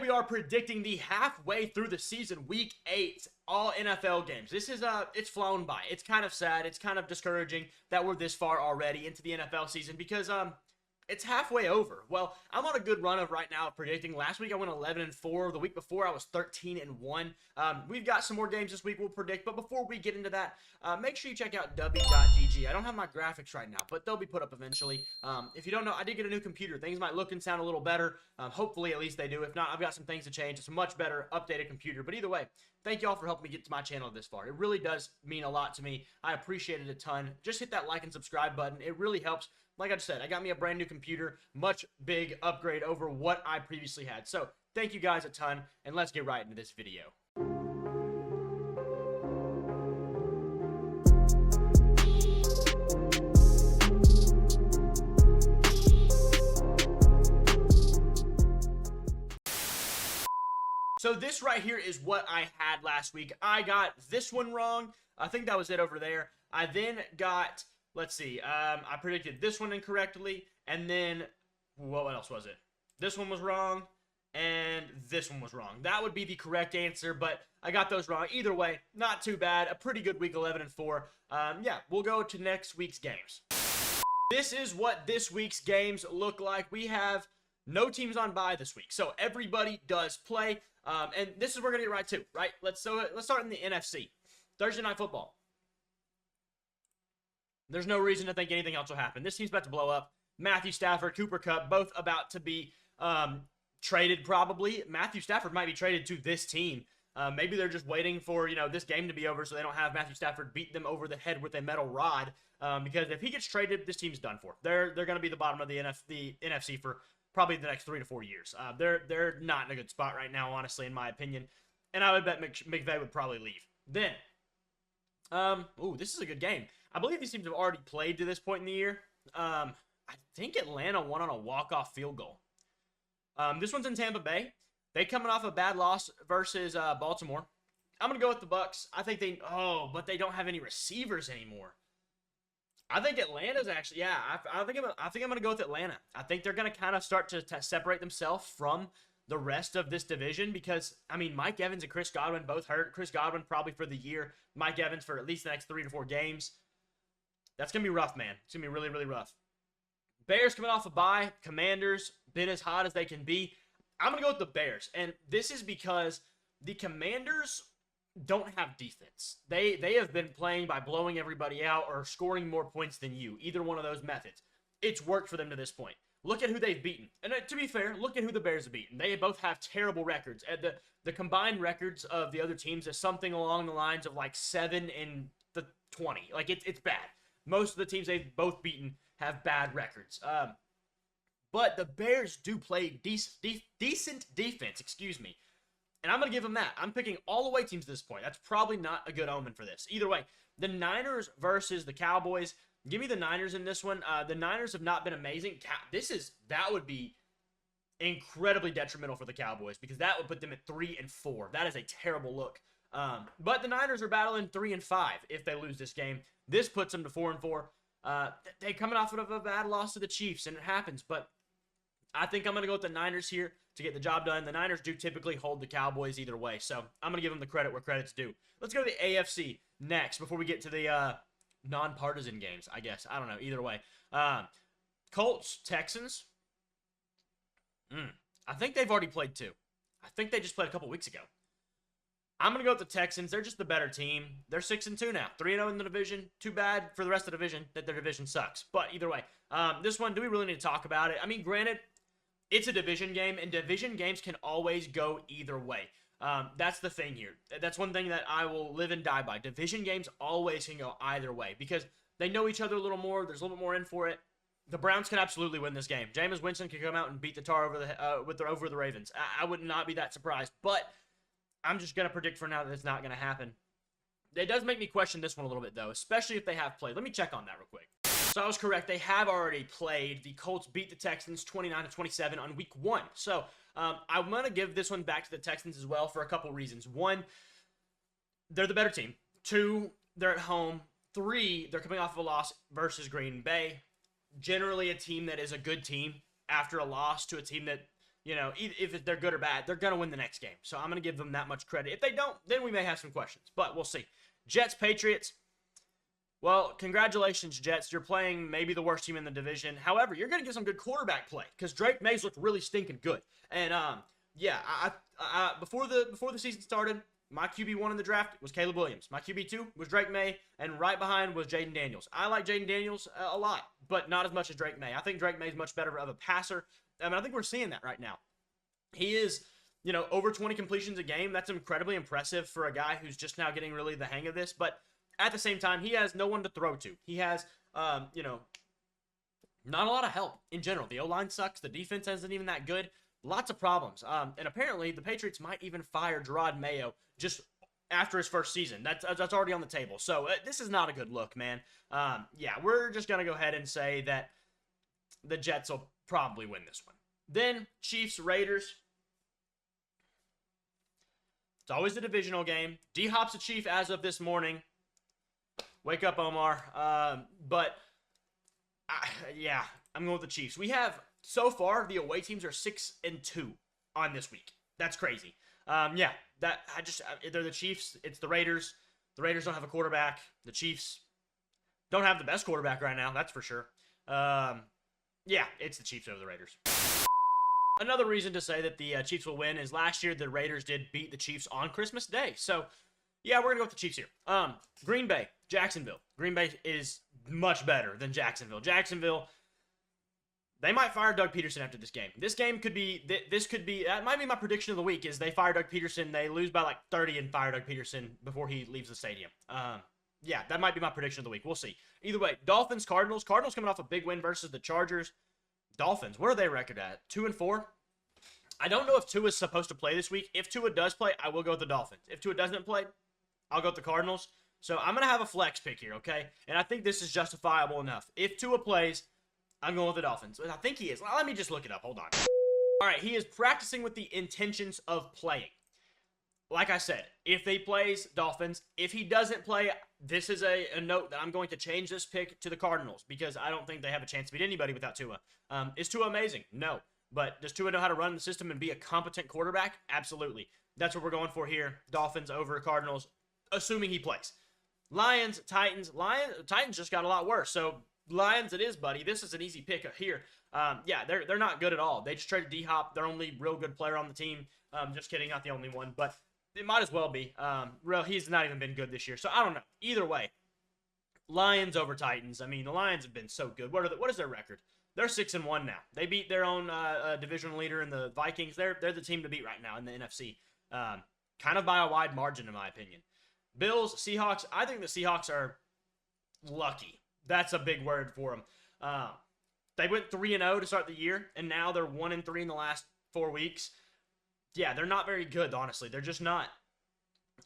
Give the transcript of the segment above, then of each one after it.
we are predicting the halfway through the season, week 8, all NFL games. This is, it's flown by. It's kind of sad. It's kind of discouraging that we're this far already into the NFL season because, it's halfway over. Well, I'm on a good run of right now of predicting. Last week I went 11-4. The week before I was 13-1. We've got some more games this week we'll predict. But before we get into that, make sure you check out w.gg. I don't have my graphics right now, but they'll be put up eventually. If you don't know, I did get a new computer. Things might look and sound a little better. Hopefully, at least they do. If not, I've got some things to change. It's a much better, updated computer. But either way, thank you all for helping me get to my channel this far. It really does mean a lot to me. I appreciate it a ton. Just hit that like and subscribe button. It really helps. Like I just said, I got me a brand new computer, much big upgrade over what I previously had. So thank you guys a ton, and let's get right into this video. So this right here is what I had last week. I got this one wrong. I think that was it over there. I then got... Let's see, I predicted this one incorrectly, and then, what else was it? This one was wrong, and this one was wrong. That would be the correct answer, but I got those wrong. Either way, not too bad. A pretty good week, 11-4. Yeah, we'll go to next week's games. This is what this week's games look like. We have no teams on bye this week, so everybody does play, and this is where we're going to get right to, right? Let's start in the NFC. Thursday Night Football. There's no reason to think anything else will happen. This team's about to blow up. Matthew Stafford, Cooper Kupp, both about to be traded probably. Matthew Stafford might be traded to this team. Maybe they're just waiting for, this game to be over so they don't have Matthew Stafford beat them over the head with a metal rod. Because if he gets traded, this team's done for. They're going to be the bottom of the NFC for probably the next 3 to 4 years. They're not in a good spot right now, honestly, in my opinion. And I would bet McVay would probably leave. Then, this is a good game. I believe these teams have already played to this point in the year. I think Atlanta won on a walk-off field goal. This one's in Tampa Bay. They coming off a bad loss versus Baltimore. I'm going to go with the Bucs. I think but they don't have any receivers anymore. I think Atlanta's actually, yeah, I think I'm going to go with Atlanta. I think they're going to kind of start to separate themselves from the rest of this division because, Mike Evans and Chris Godwin both hurt. Chris Godwin probably for the year. Mike Evans for at least the next 3 to 4 games. That's going to be rough, man. It's going to be really, really rough. Bears coming off a bye. Commanders been as hot as they can be. I'm going to go with the Bears. And this is because the Commanders don't have defense. They have been playing by blowing everybody out or scoring more points than you. Either one of those methods. It's worked for them to this point. Look at who they've beaten. And to be fair, look at who the Bears have beaten. They both have terrible records. The combined records of the other teams is something along the lines of like 7-20. Like, it's bad. Most of the teams they've both beaten have bad records. But the Bears do play decent defense, And I'm going to give them that. I'm picking all away teams at this point. That's probably not a good omen for this. Either way, the Niners versus the Cowboys. Give me the Niners in this one. The Niners have not been amazing. That would be incredibly detrimental for the Cowboys because that would put them at 3-4. That is a terrible look. But the Niners are battling 3-5 if they lose this game. This puts them to 4-4. They're coming off of a bad loss to the Chiefs, and it happens. But I think I'm going to go with the Niners here to get the job done. The Niners do typically hold the Cowboys either way, so I'm going to give them the credit where credit's due. Let's go to the AFC next before we get to the non-partisan games, I guess. I don't know. Either way. Colts, Texans. I think they've already played two. I think they just played a couple weeks ago. I'm going to go with the Texans. They're just the better team. They're 6-2 now. 3-0 in the division. Too bad for the rest of the division that their division sucks. But either way, this one, do we really need to talk about it? Granted, it's a division game, and division games can always go either way. That's the thing here. That's one thing that I will live and die by. Division games always can go either way because they know each other a little more. There's a little bit more in for it. The Browns can absolutely win this game. Jameis Winston can come out and beat the tar over the Ravens. I would not be that surprised, but I'm just going to predict for now that it's not going to happen. It does make me question this one a little bit, though, especially if they have played. Let me check on that real quick. So I was correct. They have already played. The Colts beat the Texans 29-27 on week 1. So I'm going to give this one back to the Texans as well for a couple reasons. 1, they're the better team. 2, they're at home. 3, they're coming off of a loss versus Green Bay. Generally a team that is a good team after a loss to a team that if they're good or bad, they're going to win the next game. So I'm going to give them that much credit. If they don't, then we may have some questions, but we'll see. Jets, Patriots. Well, congratulations, Jets. You're playing maybe the worst team in the division. However, you're going to get some good quarterback play because Drake Mays looked really stinking good. And yeah, before the season started, my QB1 in the draft was Caleb Williams. My QB2 was Drake May, and right behind was Jaden Daniels. I like Jaden Daniels a lot, but not as much as Drake May. I think Drake May is much better of a passer. I mean, I think we're seeing that right now. He is, over 20 completions a game. That's incredibly impressive for a guy who's just now getting really the hang of this. But at the same time, he has no one to throw to. He has, not a lot of help in general. The O-line sucks. The defense isn't even that good. Lots of problems. And apparently, the Patriots might even fire Gerard Mayo just after his first season. That's already on the table. So this is not a good look, man. Yeah, we're just going to go ahead and say that the Jets will probably win this one. Then, Chiefs, Raiders. It's always a divisional game. D-Hop's a Chief as of this morning. Wake up, Omar. Yeah, I'm going with the Chiefs. We have, so far, the away teams are 6-2 on this week. That's crazy. Yeah, they're the Chiefs. It's the Raiders. The Raiders don't have a quarterback. The Chiefs don't have the best quarterback right now. That's for sure. Yeah, it's the Chiefs over the Raiders. Another reason to say that the Chiefs will win is last year the Raiders did beat the Chiefs on Christmas Day. So, yeah, we're going to go with the Chiefs here. Green Bay, Jacksonville. Green Bay is much better than Jacksonville. Jacksonville, they might fire Doug Peterson after this game. That might be my prediction of the week, is they fire Doug Peterson, they lose by like 30 and fire Doug Peterson before he leaves the stadium. Yeah, that might be my prediction of the week. We'll see. Either way, Dolphins, Cardinals. Cardinals coming off a big win versus the Chargers. Dolphins, what are they record at? 2-4? I don't know if Tua is supposed to play this week. If Tua does play, I will go with the Dolphins. If Tua doesn't play, I'll go with the Cardinals. So I'm going to have a flex pick here, okay? And I think this is justifiable enough. If Tua plays, I'm going with the Dolphins. I think he is. Well, let me just look it up. Hold on. All right, he is practicing with the intentions of playing. Like I said, if he plays, Dolphins. If he doesn't play, this is a note that I'm going to change this pick to the Cardinals because I don't think they have a chance to beat anybody without Tua. Is Tua amazing? No. But does Tua know how to run the system and be a competent quarterback? Absolutely. That's what we're going for here. Dolphins over Cardinals, assuming he plays. Lions, Titans. Titans just got a lot worse. So, Lions it is, buddy. This is an easy pick here. Yeah, they're not good at all. They just traded D-Hop, their only real good player on the team. Just kidding, not the only one. But it might as well be. He's not even been good this year. So, I don't know. Either way, Lions over Titans. I mean, the Lions have been so good. What is their record? They're 6-1 now. They beat their own division leader in the Vikings. They're the team to beat right now in the NFC. Kind of by a wide margin, in my opinion. Bills, Seahawks. I think the Seahawks are lucky. That's a big word for them. They went 3-0 to start the year, and now they're 1-3 in the last 4 weeks. Yeah, they're not very good, honestly. They're just not.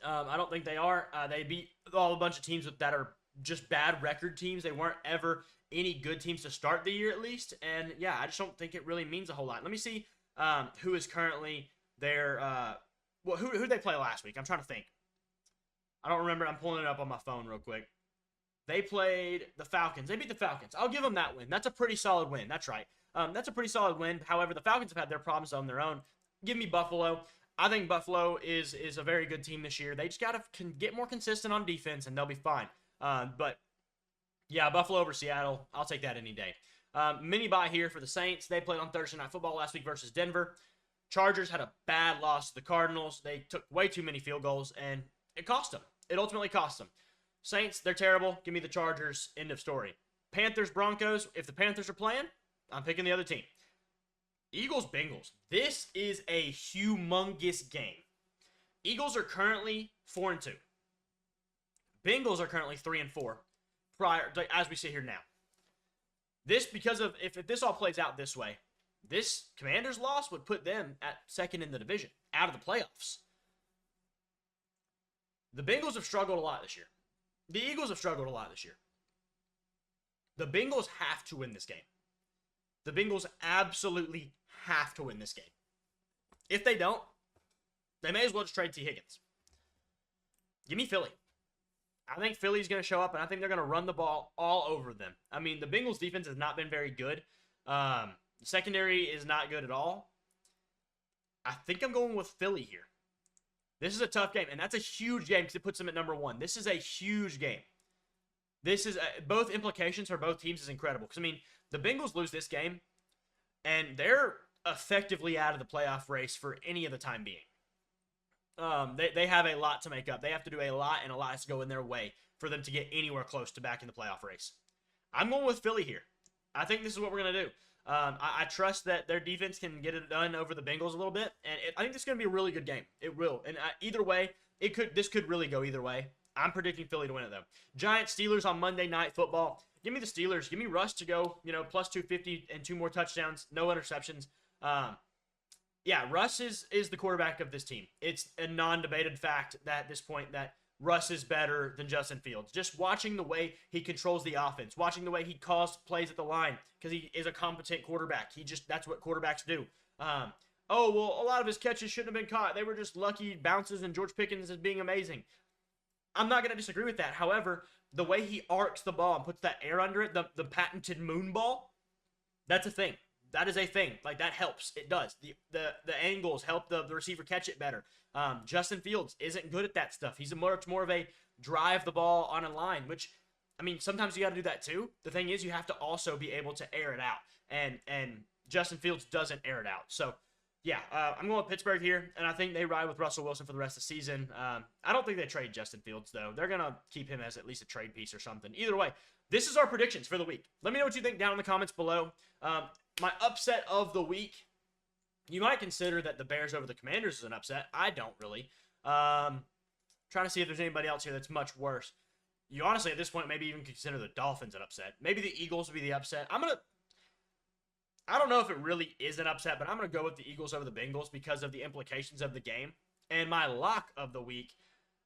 I don't think they are. They beat a bunch of teams that are just bad record teams. They weren't ever any good teams to start the year, at least. And, yeah, I just don't think it really means a whole lot. Let me see who is currently their who did they play last week? I'm trying to think. I don't remember. I'm pulling it up on my phone real quick. They played the Falcons. They beat the Falcons. I'll give them that win. That's a pretty solid win. That's right. That's a pretty solid win. However, the Falcons have had their problems on their own. Give me Buffalo. I think Buffalo is a very good team this year. They just got to get more consistent on defense, and they'll be fine. But, yeah, Buffalo over Seattle. I'll take that any day. Mini bye here for the Saints. They played on Thursday Night Football last week versus Denver. Chargers had a bad loss to the Cardinals. They took way too many field goals, and it cost them. It ultimately cost them. Saints, they're terrible. Give me the Chargers. End of story. Panthers, Broncos. If the Panthers are playing, I'm picking the other team. Eagles, Bengals. This is a humongous game. Eagles are currently 4-2. Bengals are currently 3-4. As we sit here now. This, because of if this all plays out this way, this Commanders loss would put them at second in the division, out of the playoffs. The Bengals have struggled a lot this year. The Eagles have struggled a lot this year. The Bengals have to win this game. The Bengals absolutely have to win this game. If they don't, they may as well just trade T. Higgins. Give me Philly. I think Philly's going to show up, and I think they're going to run the ball all over them. I mean, the Bengals' defense has not been very good. The secondary is not good at all. I think I'm going with Philly here. This is a tough game, and that's a huge game because it puts them at number 1. This is a huge game. This is both implications for both teams is incredible. Because, I mean, the Bengals lose this game, and they're effectively out of the playoff race for any of the time being. They have a lot to make up. They have to do a lot, and a lot has to go in their way for them to get anywhere close to back in the playoff race. I'm going with Philly here. I think this is what we're going to do. I trust that their defense can get it done over the Bengals a little bit, and I think this is going to be a really good game. It will, and either way, this could really go either way. I'm predicting Philly to win it, though. Giants Steelers on Monday Night Football. Give me the Steelers. Give me Russ to go, plus 250 and 2 more touchdowns, no interceptions. Yeah, Russ is the quarterback of this team. It's a non-debated fact that at this point that Russ is better than Justin Fields. Just watching the way he controls the offense, watching the way he calls plays at the line, because he is a competent quarterback. That's what quarterbacks do. A lot of his catches shouldn't have been caught. They were just lucky bounces, and George Pickens is being amazing. I'm not going to disagree with that. However, the way he arcs the ball and puts that air under it, the patented moon ball, that's a thing. That is a thing. Like, that helps. It does. The angles help the receiver catch it better. Justin Fields isn't good at that stuff. He's much more of a drive the ball on a line, which, I mean, sometimes you got to do that too. The thing is, you have to also be able to air it out. And Justin Fields doesn't air it out. So, yeah, I'm going with Pittsburgh here, and I think they ride with Russell Wilson for the rest of the season. I don't think they trade Justin Fields, though. They're going to keep him as at least a trade piece or something. Either way, this is our predictions for the week. Let me know what you think down in the comments below. My upset of the week, you might consider that the Bears over the Commanders is an upset. I don't really. Trying to see if there's anybody else here that's much worse. You honestly, at this point, maybe even consider the Dolphins an upset. Maybe the Eagles would be the upset. I don't know if it really is an upset, but I'm going to go with the Eagles over the Bengals because of the implications of the game. And my lock of the week,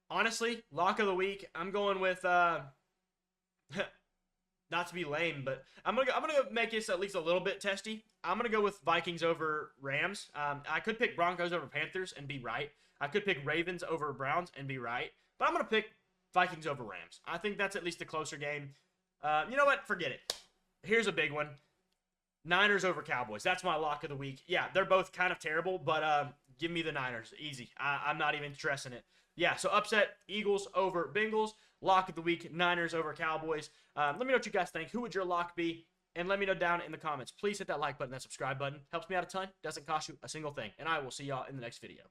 honestly, I'm going with, not to be lame, but I'm gonna make this at least a little bit testy. I'm going to go with Vikings over Rams. I could pick Broncos over Panthers and be right. I could pick Ravens over Browns and be right. But I'm going to pick Vikings over Rams. I think that's at least a closer game. You know what? Forget it. Here's a big one. Niners over Cowboys. That's my lock of the week. Yeah, they're both kind of terrible, but give me the Niners. Easy. I'm not even stressing it. Yeah, so upset Eagles over Bengals. Lock of the week, Niners over Cowboys. Let me know what you guys think. Who would your lock be? And let me know down in the comments. Please hit that like button, that subscribe button. Helps me out a ton. Doesn't cost you a single thing. And I will see y'all in the next video.